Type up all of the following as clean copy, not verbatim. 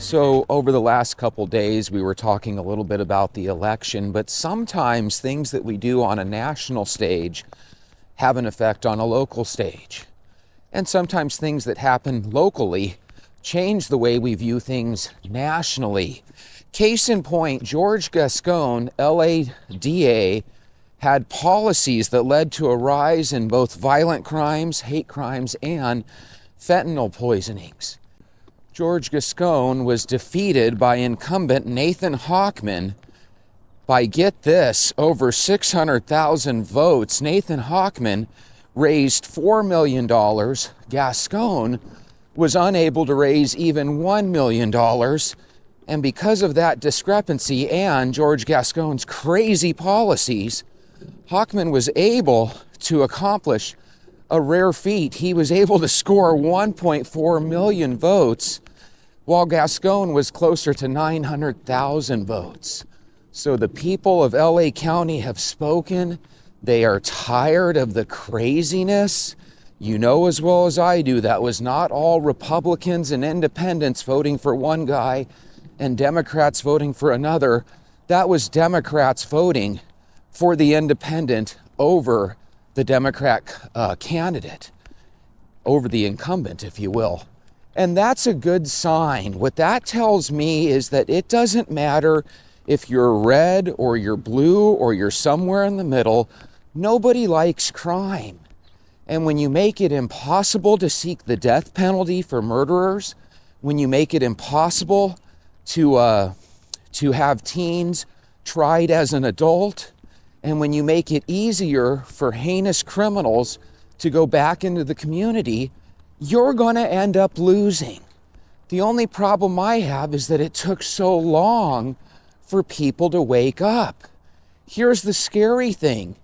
So over the last couple days, we were talking a little bit about the election, but sometimes things that we do on a national stage have an effect on a local stage. And sometimes things that happen locally change the way we view things nationally. Case in point, George Gascon, LA DA, had policies that led to a rise in both violent crimes, hate crimes, and fentanyl poisonings. George Gascon was defeated by incumbent Nathan Hochman by, get this, over 600,000 votes. Nathan Hochman raised $4 million. Gascon was unable to raise even $1 million. And because of that discrepancy and George Gascon's crazy policies, Hochman was able to accomplish a rare feat. He was able to score 1.4 million votes, while Gascon was closer to 900,000 votes. So the people of LA County have spoken. They are tired of the craziness. You know as well as I do, that was not all Republicans and independents voting for one guy and Democrats voting for another. That was Democrats voting for the independent over the Democrat candidate, over the incumbent, if you will. And that's a good sign. What that tells me is that it doesn't matter if you're red or you're blue or you're somewhere in the middle. Nobody likes crime. And when you make it impossible to seek the death penalty for murderers, when you make it impossible to have teens tried as an adult, and when you make it easier for heinous criminals to go back into the community, you're going to end up losing. The only problem I have is that it took so long for people to wake up. Here's the scary thing.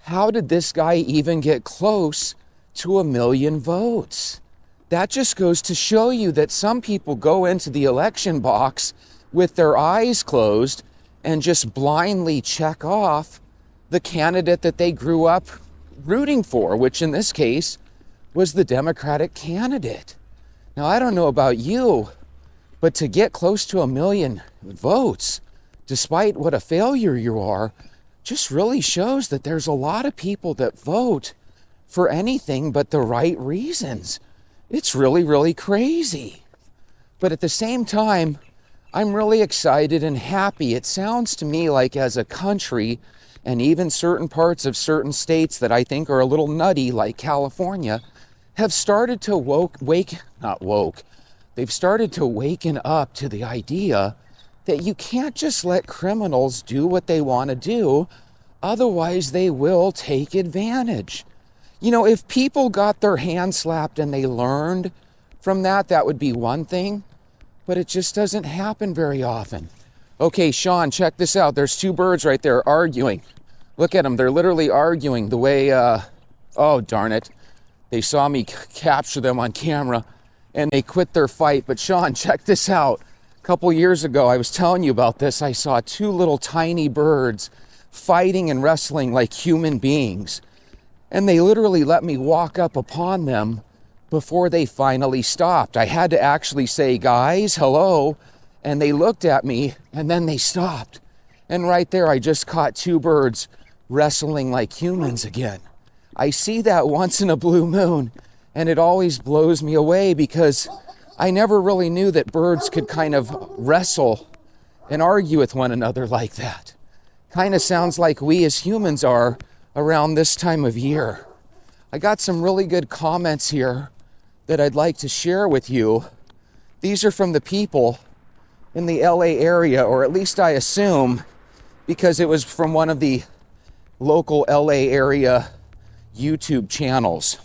How did this guy even get close to 1 million votes? That just goes to show you that some people go into the election box with their eyes closed and just blindly check off the candidate that they grew up rooting for, which in this case was the Democratic candidate. Now, I don't know about you, but to get close to 1 million votes, despite what a failure you are, just really shows that there's a lot of people that vote for anything but the right reasons. It's really, really crazy. But at the same time, I'm really excited and happy. It sounds to me like as a country, and even certain parts of certain states that I think are a little nutty, like California, have started to they've started to waken up to the idea that you can't just let criminals do what they want to do, otherwise they will take advantage. You know, if people got their hand slapped and they learned from that, that would be one thing, but it just doesn't happen very often. Okay, Sean, check this out. There's two birds right there arguing. Look at them. They're literally arguing the way, oh, darn it. They saw me capture them on camera and they quit their fight. But Sean, check this out. A couple years ago, I was telling you about this. I saw two little tiny birds fighting and wrestling like human beings. And they literally let me walk up upon them before they finally stopped. I had to actually say, guys, hello. And they looked at me and then they stopped. And right there, I just caught two birds wrestling like humans again. I see that once in a blue moon, and it always blows me away because I never really knew that birds could kind of wrestle and argue with one another like that. Kind of sounds like we as humans are around this time of year. I got some really good comments here that I'd like to share with you. These are from the people in the LA area, or at least I assume, because it was from one of the local LA area YouTube channels.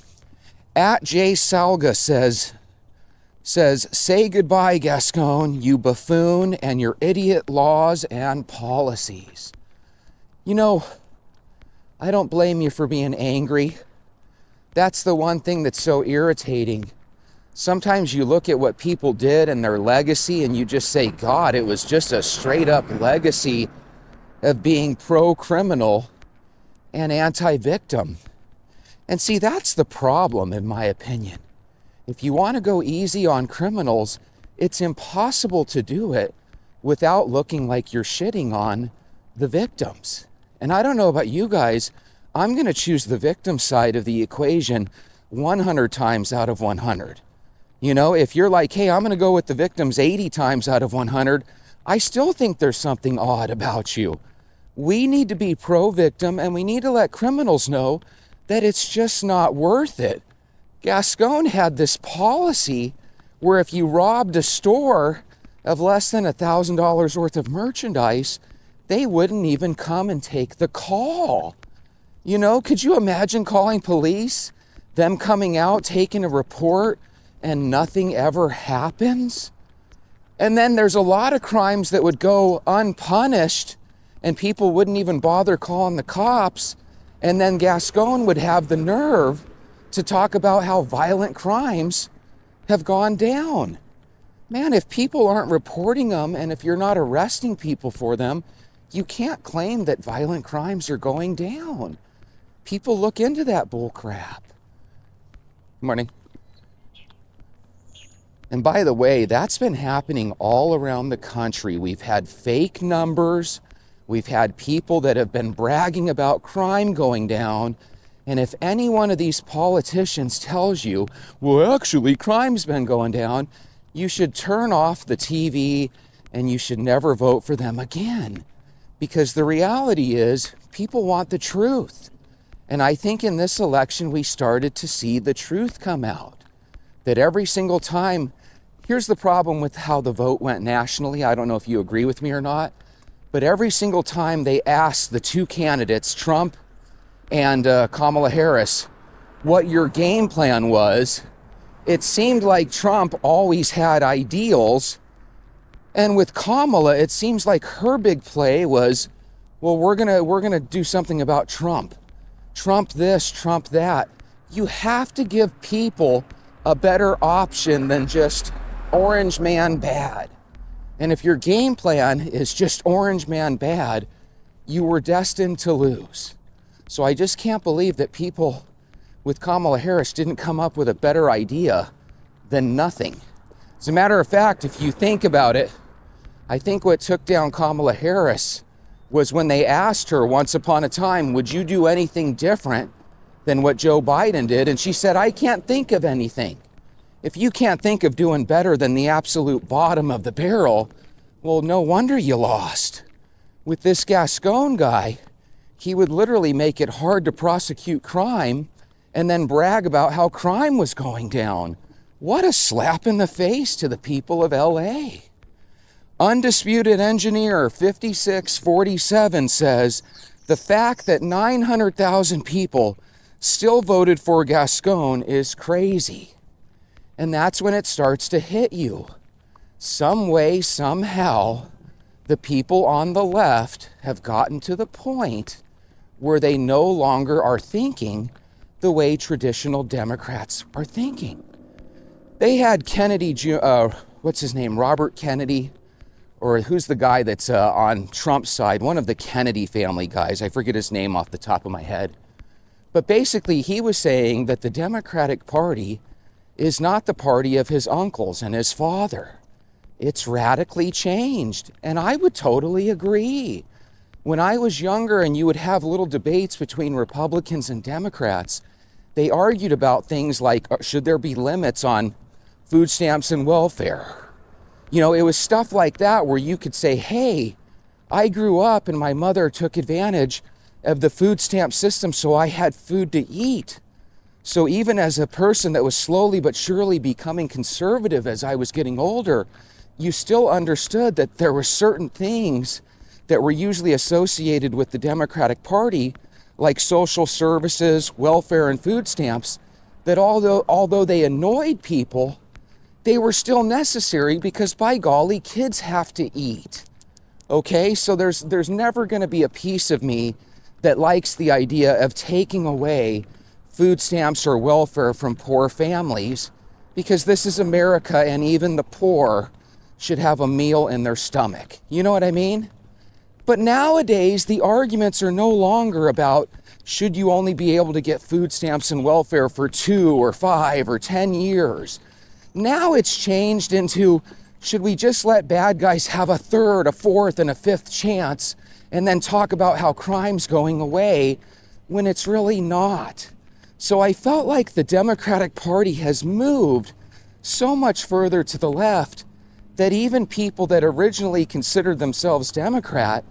At J Salga says, say goodbye, Gascon, you buffoon, and your idiot laws and policies. You know, I don't blame you for being angry. That's the one thing that's so irritating. Sometimes you look at what people did and their legacy and you just say, God, it was just a straight up legacy of being pro-criminal and anti-victim. And see, that's the problem, in my opinion. If you want to go easy on criminals, it's impossible to do it without looking like you're shitting on the victims. And I don't know about you guys, I'm going to choose the victim side of the equation 100 times out of 100. You know, if you're like, hey, I'm going to go with the victims 80 times out of 100, I still think there's something odd about you. We need to be pro-victim, and we need to let criminals know that it's just not worth it. Gascon had this policy where if you robbed a store of less than $1,000 worth of merchandise, they wouldn't even come and take the call. You know, could you imagine calling police, them coming out, taking a report, and nothing ever happens? And then there's a lot of crimes that would go unpunished and people wouldn't even bother calling the cops. And then Gascon would have the nerve to talk about how violent crimes have gone down. Man, if people aren't reporting them and if you're not arresting people for them, you can't claim that violent crimes are going down. People look into that bull crap. Morning. And by the way, that's been happening all around the country. We've had fake numbers. We've had people that have been bragging about crime going down. And if any one of these politicians tells you, well, actually, crime's been going down, you should turn off the TV and you should never vote for them again. Because the reality is, people want the truth. And I think in this election, we started to see the truth come out. That every single time, here's the problem with how the vote went nationally. I don't know if you agree with me or not. But every single time they asked the two candidates, Trump and Kamala Harris, what your game plan was, it seemed like Trump always had ideals. And with Kamala, it seems like her big play was, well, we're gonna do something about Trump. Trump this, Trump that. You have to give people a better option than just orange man bad. And if your game plan is just orange man bad, you were destined to lose. So I just can't believe that people with Kamala Harris didn't come up with a better idea than nothing. As a matter of fact, if you think about it, I think what took down Kamala Harris was when they asked her once upon a time, would you do anything different than what Joe Biden did? And she said, I can't think of anything. If you can't think of doing better than the absolute bottom of the barrel, well, no wonder you lost. With this Gascon guy, he would literally make it hard to prosecute crime and then brag about how crime was going down. What a slap in the face to the people of LA. Undisputed Engineer 5647 says, the fact that 900,000 people still voted for Gascon is crazy. And that's when it starts to hit you. Some way, somehow, the people on the left have gotten to the point where they no longer are thinking the way traditional Democrats are thinking. They had Kennedy, what's his name, Robert Kennedy, or who's the guy that's on Trump's side, one of the Kennedy family guys. I forget his name off the top of my head. But basically, he was saying that the Democratic Party is not the party of his uncles and his father. It's radically changed. And I would totally agree. When I was younger and you would have little debates between Republicans and Democrats, they argued about things like, should there be limits on food stamps and welfare? You know, it was stuff like that where you could say, hey, I grew up and my mother took advantage of the food stamp system so I had food to eat. So even as a person that was slowly but surely becoming conservative as I was getting older, you still understood that there were certain things that were usually associated with the Democratic Party, like social services, welfare, and food stamps, that although they annoyed people, they were still necessary because, by golly, kids have to eat. Okay, so there's never going to be a piece of me that likes the idea of taking away food stamps or welfare from poor families, because this is America and even the poor should have a meal in their stomach. You know what I mean? But nowadays, the arguments are no longer about should you only be able to get food stamps and welfare for 2 or 5 or 10 years. Now it's changed into Should we just let bad guys have a third, a fourth, and a fifth chance and then talk about how crime's going away when it's really not? So I felt like the Democratic Party has moved so much further to the left that even people that originally considered themselves Democrat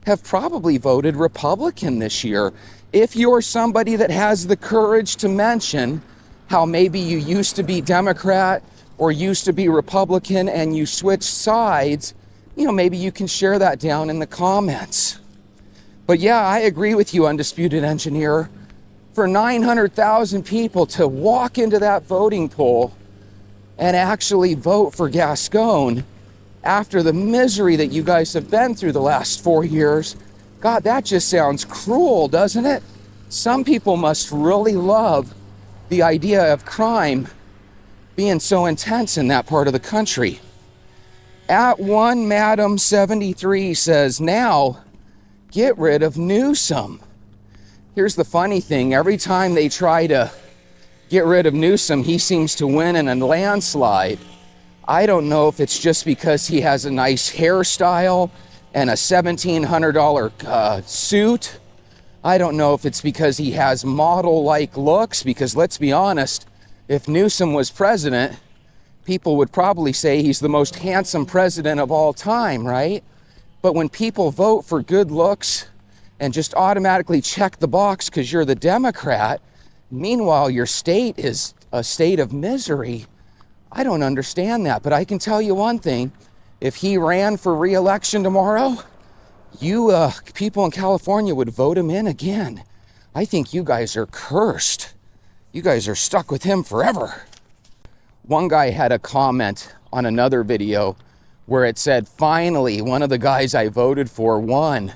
have probably voted Republican this year. If you're somebody that has the courage to mention how maybe you used to be Democrat or used to be Republican and you switched sides, maybe you can share that down in the comments. But yeah, I agree with you, Undisputed Engineer. For 900,000 people to walk into that voting poll and actually vote for Gascon after the misery that you guys have been through the last 4 years, God, that just sounds cruel, doesn't it? Some people must really love the idea of crime being so intense in that part of the country. At one Madam 73 says, now get rid of Newsom. Here's the funny thing. Every time they try to get rid of Newsom, he seems to win in a landslide. I don't know if it's just because he has a nice hairstyle and a $1,700 suit. I don't know if it's because he has model-like looks, because let's be honest, if Newsom was president, people would probably say he's the most handsome president of all time, right? But when people vote for good looks and just automatically check the box because you're the Democrat, meanwhile your state is a state of misery, I don't understand that. But I can tell you one thing, if he ran for re-election tomorrow, you people in California would vote him in again. I think you guys are cursed. You guys are stuck with him forever. One guy had a comment on another video where it said, finally, one of the guys I voted for won.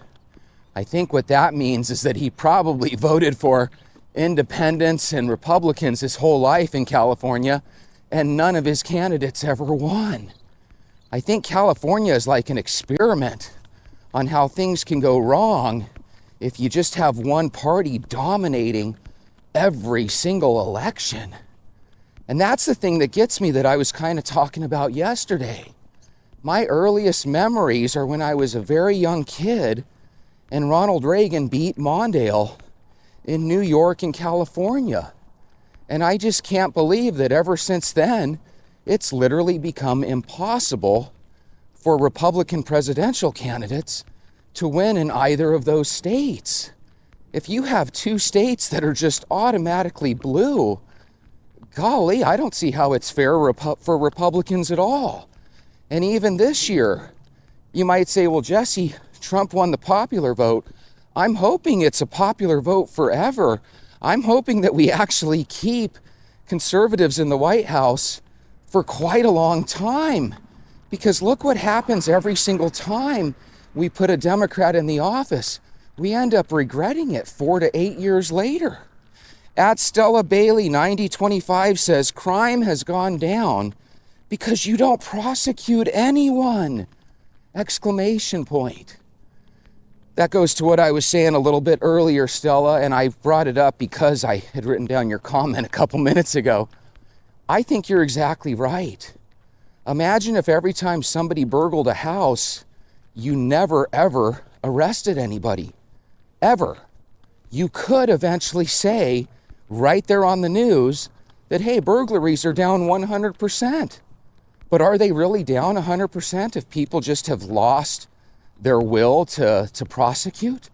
I think what that means is that he probably voted for independents and Republicans his whole life in California, and none of his candidates ever won. I think California is like an experiment on how things can go wrong if you just have one party dominating every single election. And that's the thing that gets me, that I was kind of talking about yesterday. My earliest memories are when I was a very young kid and Ronald Reagan beat Mondale in New York and California. And I just can't believe that ever since then, it's literally become impossible for Republican presidential candidates to win in either of those states. If you have two states that are just automatically blue, golly, I don't see how it's fair for Republicans at all. And even this year, you might say, well, Jesse, Trump won the popular vote. I'm hoping it's a popular vote forever. I'm hoping that we actually keep conservatives in the White House for quite a long time. Because look what happens every single time we put a Democrat in the office. We end up regretting it 4 to 8 years later. At Stella Bailey 9025 says, crime has gone down because you don't prosecute anyone! Exclamation point. That goes to what I was saying a little bit earlier, Stella, and I brought it up because I had written down your comment a couple minutes ago. I think you're exactly right. Imagine if every time somebody burgled a house, you never, ever arrested anybody. Ever. You could eventually say, right there on the news, that, hey, burglaries are down 100%. But are they really down 100% if people just have lost their will to prosecute?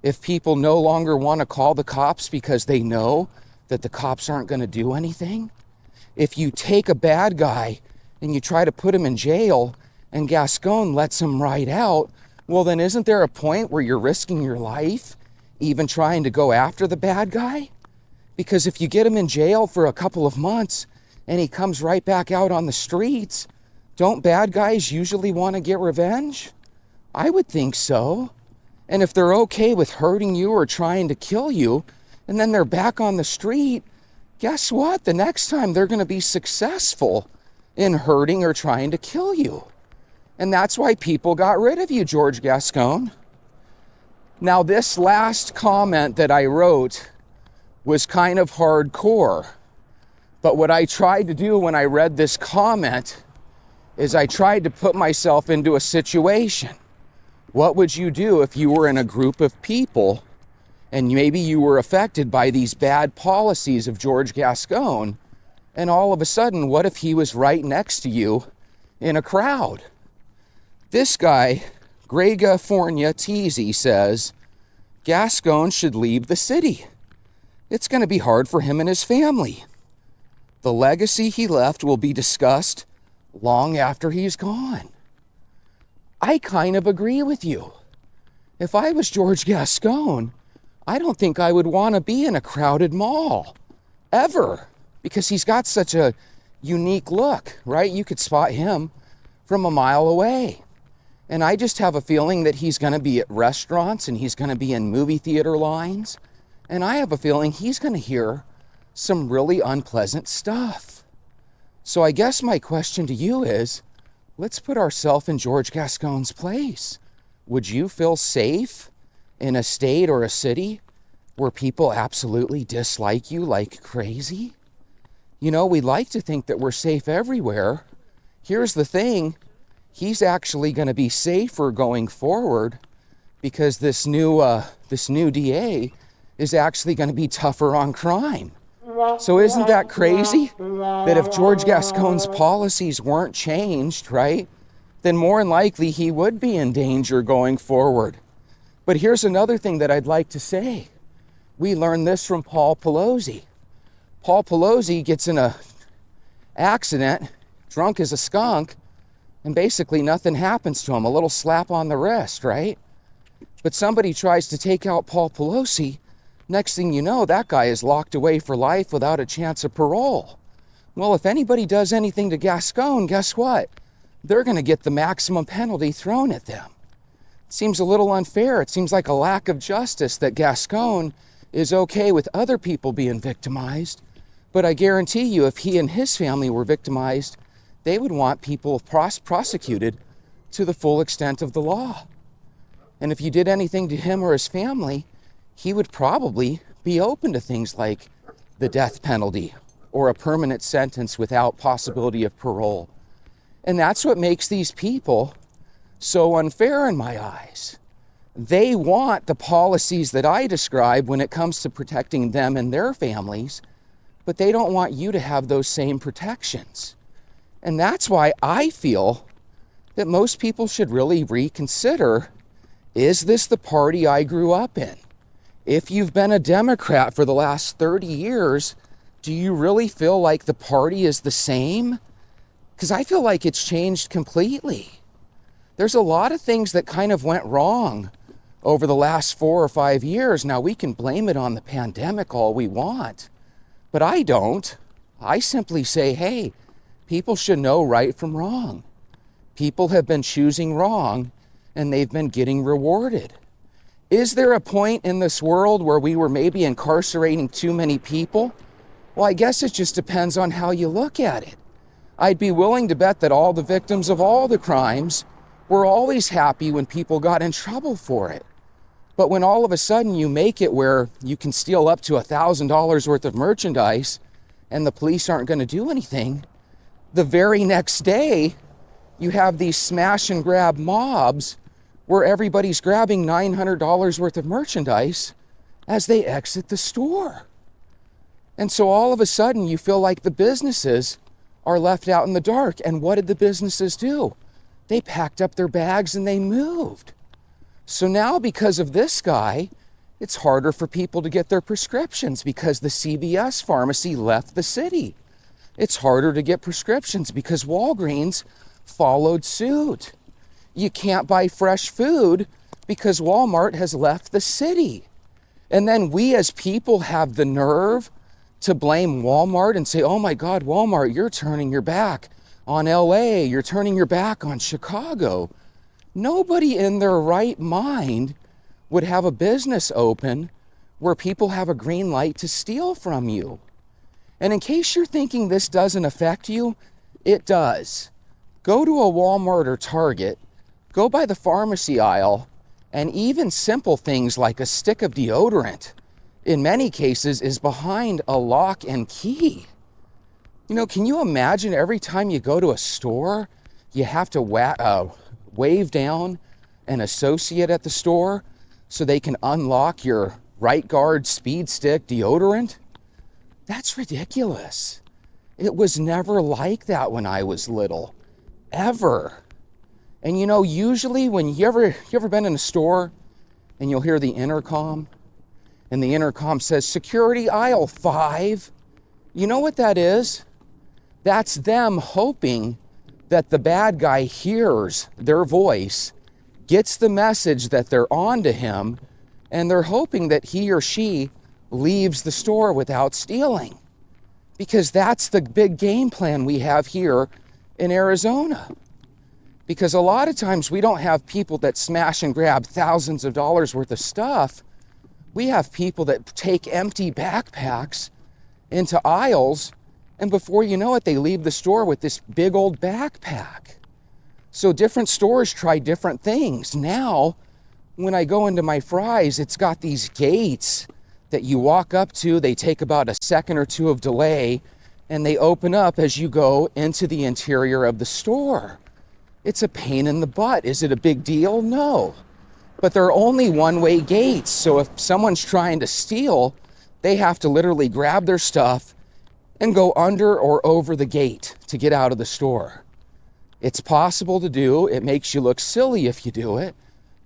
If people no longer want to call the cops because they know that the cops aren't going to do anything? If you take a bad guy and you try to put him in jail and Gascon lets him right out, well, then isn't there a point where you're risking your life even trying to go after the bad guy? Because if you get him in jail for a couple of months and he comes right back out on the streets, don't bad guys usually want to get revenge? I would think so. And if they're okay with hurting you or trying to kill you, and then they're back on the street, guess what? The next time they're going to be successful in hurting or trying to kill you. And that's why people got rid of you, George Gascon. Now, this last comment that I wrote was kind of hardcore. But what I tried to do when I read this comment is I tried to put myself into a situation. What would you do if you were in a group of people and maybe you were affected by these bad policies of George Gascon, and all of a sudden, what if he was right next to you in a crowd? This guy, Grega Fornia Teasy, says Gascon should leave the city. It's going to be hard for him and his family. The legacy he left will be discussed long after he's gone. I kind of agree with you. If I was George Gascon, I don't think I would want to be in a crowded mall, ever, because he's got such a unique look, right? You could spot him from a mile away. And I just have a feeling that he's going to be at restaurants and he's going to be in movie theater lines. And I have a feeling he's going to hear some really unpleasant stuff. So I guess my question to you is, let's put ourselves in George Gascon's place. Would you feel safe in a state or a city where people absolutely dislike you like crazy? You know, we like to think that we're safe everywhere. Here's the thing. He's actually going to be safer going forward because this new DA is actually going to be tougher on crime. So isn't that crazy? That if George Gascon's policies weren't changed, right, then more than likely he would be in danger going forward. But here's another thing that I'd like to say. We learned this from Paul Pelosi. Paul Pelosi gets in a accident, drunk as a skunk, and basically nothing happens to him. A little slap on the wrist, right? But somebody tries to take out Paul Pelosi. Next thing you know, that guy is locked away for life without a chance of parole. Well, if anybody does anything to Gascon, guess what? They're going to get the maximum penalty thrown at them. It seems a little unfair. It seems like a lack of justice that Gascon is okay with other people being victimized. But I guarantee you, if he and his family were victimized, they would want people prosecuted to the full extent of the law. And if you did anything to him or his family, he would probably be open to things like the death penalty or a permanent sentence without possibility of parole. And that's what makes these people so unfair in my eyes. They want the policies that I describe when it comes to protecting them and their families, but they don't want you to have those same protections. And that's why I feel that most people should really reconsider, is this the party I grew up in? If you've been a Democrat for the last 30 years, do you really feel like the party is the same? Because I feel like it's changed completely. There's a lot of things that kind of went wrong over the last 4 or 5 years. Now, we can blame it on the pandemic all we want, but I don't. I simply say, hey, people should know right from wrong. People have been choosing wrong, and they've been getting rewarded. Is there a point in this world where we were maybe incarcerating too many people? Well, I guess it just depends on how you look at it. I'd be willing to bet that all the victims of all the crimes were always happy when people got in trouble for it. But when all of a sudden you make it where you can steal up to $1,000 worth of merchandise and the police aren't going to do anything, the very next day you have these smash and grab mobs where everybody's grabbing $900 worth of merchandise as they exit the store. And so all of a sudden you feel like the businesses are left out in the dark. And what did the businesses do? They packed up their bags and they moved. So now because of this guy, it's harder for people to get their prescriptions because the CVS pharmacy left the city. It's harder to get prescriptions because Walgreens followed suit. You can't buy fresh food because Walmart has left the city. And then we as people have the nerve to blame Walmart and say, oh my God, Walmart, you're turning your back on LA, you're turning your back on Chicago. Nobody in their right mind would have a business open where people have a green light to steal from you. And in case you're thinking this doesn't affect you, it does. Go to a Walmart or Target, go by the pharmacy aisle, and even simple things like a stick of deodorant, in many cases, is behind a lock and key. You know, can you imagine every time you go to a store you have to wave down an associate at the store so they can unlock your right guard speed stick deodorant? That's ridiculous. It was never like that when I was little, ever. And you know, usually when you ever been in a store and you'll hear the intercom, and the intercom says, security aisle 5. You know what that is? That's them hoping that the bad guy hears their voice, gets the message that they're on to him, and they're hoping that he or she leaves the store without stealing. Because that's the big game plan we have here in Arizona. Because a lot of times we don't have people that smash and grab thousands of dollars worth of stuff. We have people that take empty backpacks into aisles, and before you know it, they leave the store with this big old backpack. So different stores try different things. Now, when I go into my Fry's, it's got these gates that you walk up to. They take about a second or two of delay, and they open up as you go into the interior of the store. It's a pain in the butt. Is it a big deal? No. But they're only one-way gates, so if someone's trying to steal, they have to literally grab their stuff and go under or over the gate to get out of the store. It's possible to do. It makes you look silly if you do it,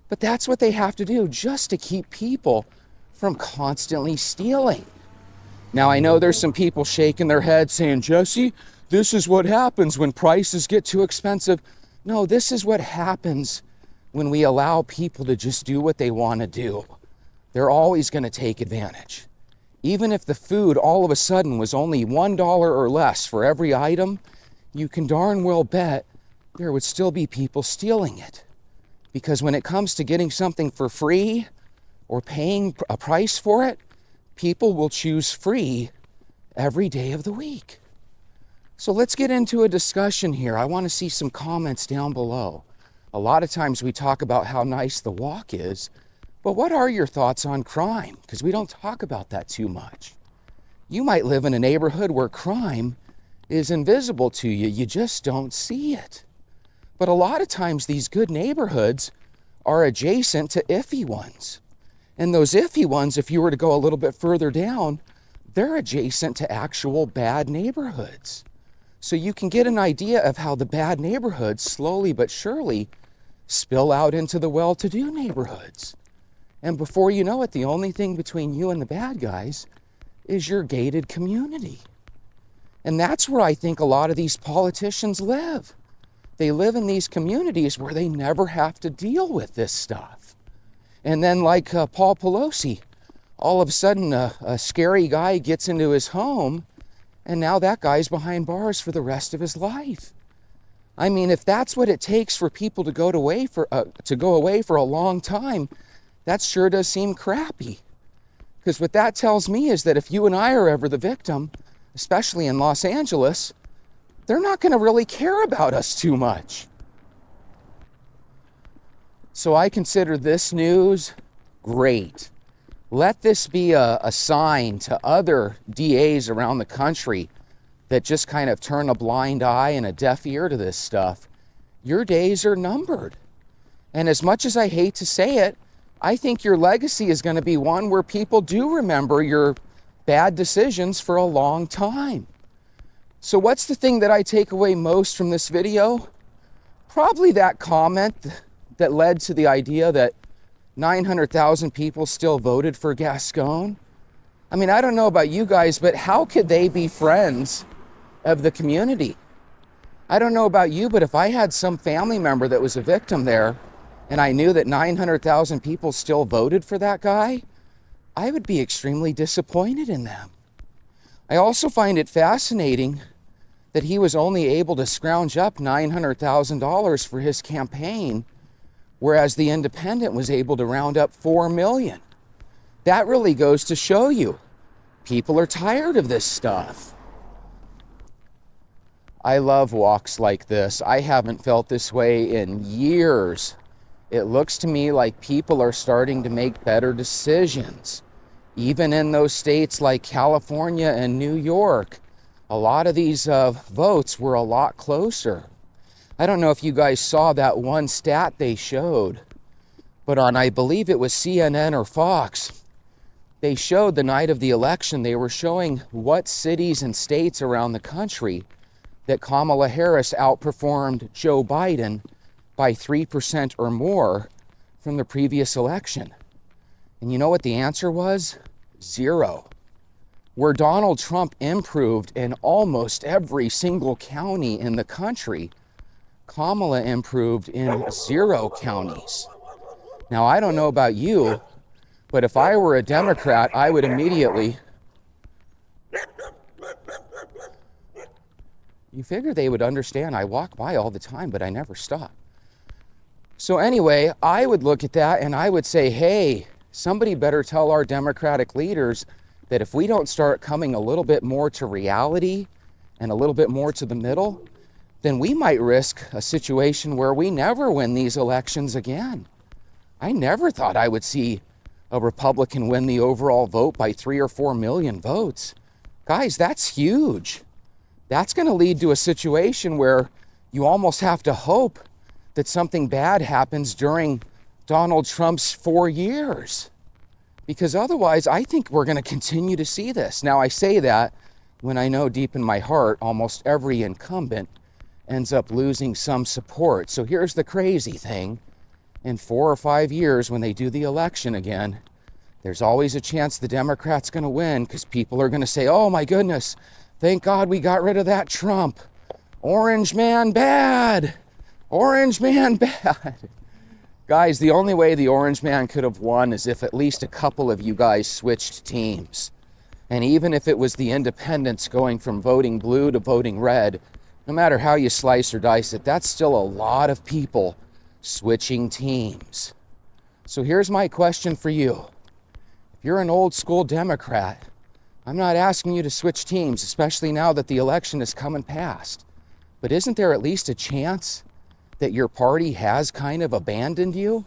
but that's what they have to do just to keep people from constantly stealing. Now, I know there's some people shaking their heads saying, Jesse, this is what happens when prices get too expensive. No, this is what happens when we allow people to just do what they want to do. They're always going to take advantage. Even if the food all of a sudden was only $1 or less for every item, you can darn well bet there would still be people stealing it. Because when it comes to getting something for free or paying a price for it, people will choose free every day of the week. So let's get into a discussion here. I want to see some comments down below. A lot of times we talk about how nice the walk is, but what are your thoughts on crime? Because we don't talk about that too much. You might live in a neighborhood where crime is invisible to you. You just don't see it. But a lot of times these good neighborhoods are adjacent to iffy ones. And those iffy ones, if you were to go a little bit further down, they're adjacent to actual bad neighborhoods. So you can get an idea of how the bad neighborhoods slowly but surely spill out into the well-to-do neighborhoods. And before you know it, the only thing between you and the bad guys is your gated community. And that's where I think a lot of these politicians live. They live in these communities where they never have to deal with this stuff. And then like Paul Pelosi, all of a sudden a scary guy gets into his home, and now that guy's behind bars for the rest of his life. I mean, if that's what it takes for people to go away for a long time, that sure does seem crappy. Because what that tells me is that if you and I are ever the victim, especially in Los Angeles, they're not going to really care about us too much. So I consider this news great. Let this be a sign to other DAs around the country that just kind of turn a blind eye and a deaf ear to this stuff. Your days are numbered. And as much as I hate to say it, I think your legacy is going to be one where people do remember your bad decisions for a long time. So what's the thing that I take away most from this video? Probably that comment that led to the idea that 900,000 people still voted for Gascon. I mean, I don't know about you guys, but how could they be friends of the community? I don't know about you, but if I had some family member that was a victim there, and I knew that 900,000 people still voted for that guy, I would be extremely disappointed in them. I also find it fascinating that he was only able to scrounge up $900,000 for his campaign, whereas the Independent was able to round up $4 million. That really goes to show you, people are tired of this stuff. I love walks like this. I haven't felt this way in years. It looks to me like people are starting to make better decisions. Even in those states like California and New York, a lot of these votes were a lot closer. I don't know if you guys saw that one stat they showed, but on, I believe it was CNN or Fox, they showed the night of the election, they were showing what cities and states around the country that Kamala Harris outperformed Joe Biden by 3% or more from the previous election. And you know what the answer was? 0. Where Donald Trump improved in almost every single county in the country, Kamala improved in 0 counties. Now, I don't know about you, but if I were a Democrat, I would immediately... You figure they would understand. I walk by all the time, but I never stop. So anyway, I would look at that and I would say, hey, somebody better tell our Democratic leaders that if we don't start coming a little bit more to reality and a little bit more to the middle, then we might risk a situation where we never win these elections again. I never thought I would see a Republican win the overall vote by 3 or 4 million votes. Guys, that's huge. That's going to lead to a situation where you almost have to hope that something bad happens during Donald Trump's 4 years. Because otherwise, I think we're going to continue to see this. Now, I say that when I know deep in my heart, almost every incumbent ends up losing some support. So here's the crazy thing. In 4 or 5 years, when they do the election again, there's always a chance the Democrat's going to win because people are going to say, oh my goodness, thank God we got rid of that Trump. Orange man bad. Orange man bad. Guys, the only way the orange man could have won is if at least a couple of you guys switched teams. And even if it was the independents going from voting blue to voting red, no matter how you slice or dice it, that's still a lot of people switching teams. So here's my question for you. If you're an old school Democrat, I'm not asking you to switch teams, especially now that the election is coming past. But isn't there at least a chance that your party has kind of abandoned you?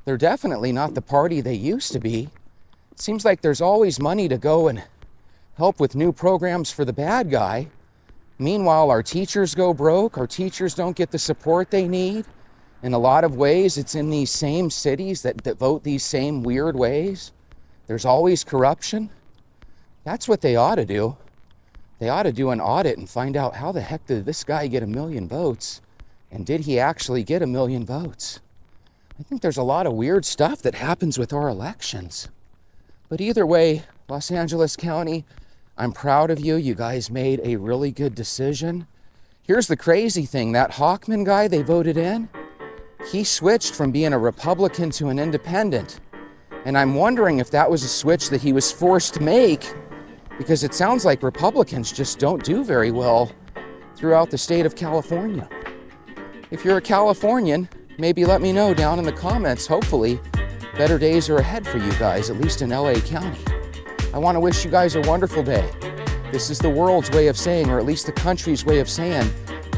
They're definitely not the party they used to be. It seems like there's always money to go and help with new programs for the bad guy. Meanwhile, our teachers go broke. Our teachers don't get the support they need. In a lot of ways, it's in these same cities that vote these same weird ways. There's always corruption. That's what they ought to do. They ought to do an audit and find out how the heck did this guy get 1 million votes? And did he actually get 1 million votes? I think there's a lot of weird stuff that happens with our elections. But either way, Los Angeles County, I'm proud of you. You guys made a really good decision. Here's the crazy thing. That Hochman guy they voted in, he switched from being a Republican to an independent. And I'm wondering if that was a switch that he was forced to make, because it sounds like Republicans just don't do very well throughout the state of California. If you're a Californian, maybe let me know down in the comments. Hopefully, better days are ahead for you guys, at least in LA County. I want to wish you guys a wonderful day. This is the world's way of saying, or at least the country's way of saying,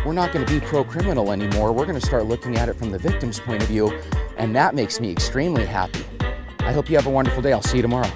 we're not going to be pro-criminal anymore. We're going to start looking at it from the victim's point of view, and that makes me extremely happy. I hope you have a wonderful day. I'll see you tomorrow.